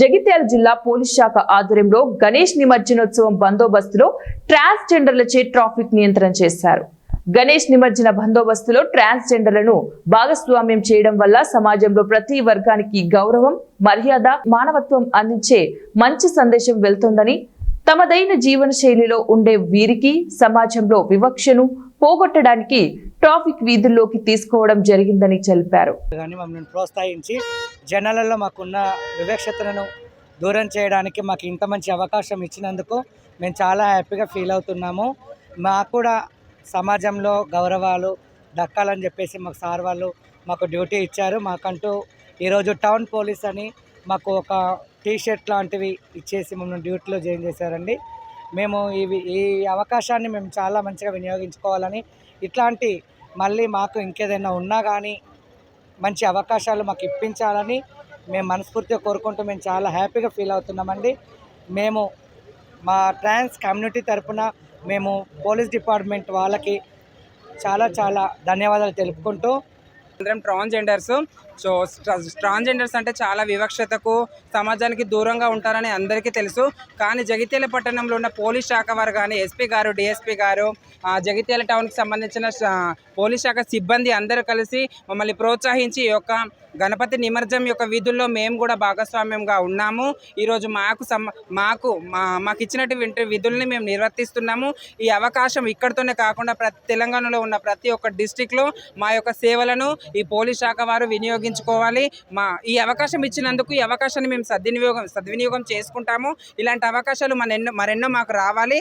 జగిత్యాల జిల్లా పోలీస్ శాఖ ఆధ్వర్యంలో గణేష్ నిమజ్జనోత్సవం బందోబస్తులో ట్రాన్స్జెండర్లచే ట్రాఫిక్ నియంత్రణ చేశారు. గణేష్ నిమజ్జన బందోబస్తులో ట్రాన్స్జెండర్లను భాగస్వామ్యం చేయడం వల్ల సమాజంలో ప్రతి వర్గానికి గౌరవం, మర్యాద, మానవత్వం అందించే మంచి సందేశం వెళ్తుందని, తమదైన జీవన శైలిలో ఉండే వీరికి సమాజంలో వివక్షను పోగొట్టడానికి ట్రాఫిక్ వీధుల్లోకి తీసుకోవడం జరిగిందని తెలిపారు. మమ్మల్ని ప్రోత్సహించి జనాలలో మాకున్న వివక్షతలను దూరం చేయడానికి మాకు ఇంత మంచి అవకాశం ఇచ్చినందుకు మేము చాలా హ్యాపీగా ఫీల్ అవుతున్నాము. మాకు కూడా సమాజంలో గౌరవాలు దక్కాలని చెప్పేసి మాకు సార్ వాళ్ళు మాకు డ్యూటీ ఇచ్చారు. మాకంటూ ఈరోజు టౌన్ పోలీస్ అని మాకు ఒక టీషర్ట్ లాంటివి ఇచ్చేసి మమ్మల్ని డ్యూటీలో జాయిన్ చేశారండి. మేము ఈ అవకాశాన్ని మేము చాలా మంచిగా వినియోగించుకోవాలని, ఇట్లాంటి మళ్ళీ మాకు ఇంకేదైనా ఉన్నా కానీ మంచి అవకాశాలు మాకు ఇప్పించాలని మేము మనస్ఫూర్తిగా కోరుకుంటూ మేము చాలా హ్యాపీగా ఫీల్ అవుతున్నామండి. మేము మా ట్రాన్స్ కమ్యూనిటీ తరఫున మేము పోలీస్ డిపార్ట్మెంట్ వాళ్ళకి చాలా చాలా ధన్యవాదాలు తెలుపుకుంటూ, అందరం ట్రాన్స్జెండర్స్. సో ట్రాన్స్జెండర్స్ అంటే చాలా వివక్షతకు, సమాజానికి దూరంగా ఉంటారని అందరికీ తెలుసు. కానీ జగిత్యాల పట్టణంలో ఉన్న పోలీస్ శాఖ వారు కానీ, ఎస్పీ గారు, డిఎస్పీ గారు, జగిత్యాల టౌన్కి సంబంధించిన పోలీస్ శాఖ సిబ్బంది అందరూ కలిసి మమ్మల్ని ప్రోత్సహించి ఈ యొక్క గణపతి నిమజ్జనం యొక్క విధుల్లో మేము కూడా భాగస్వామ్యంగా ఉన్నాము. ఈరోజు మాకు ఇచ్చినటువంటి విధుల్ని మేము నిర్వర్తిస్తున్నాము. ఈ అవకాశం ఇక్కడితోనే కాకుండా తెలంగాణలో ఉన్న ప్రతి ఒక్క డిస్టిక్లో మా యొక్క సేవలను ఈ పోలీస్ శాఖ వారు వినియోగించుకోవాలి. ఈ అవకాశం ఇచ్చినందుకు ఈ అవకాశాన్ని మేము సద్వినియోగం చేసుకుంటాము. ఇలాంటి అవకాశాలు మరెన్నో మాకు రావాలి.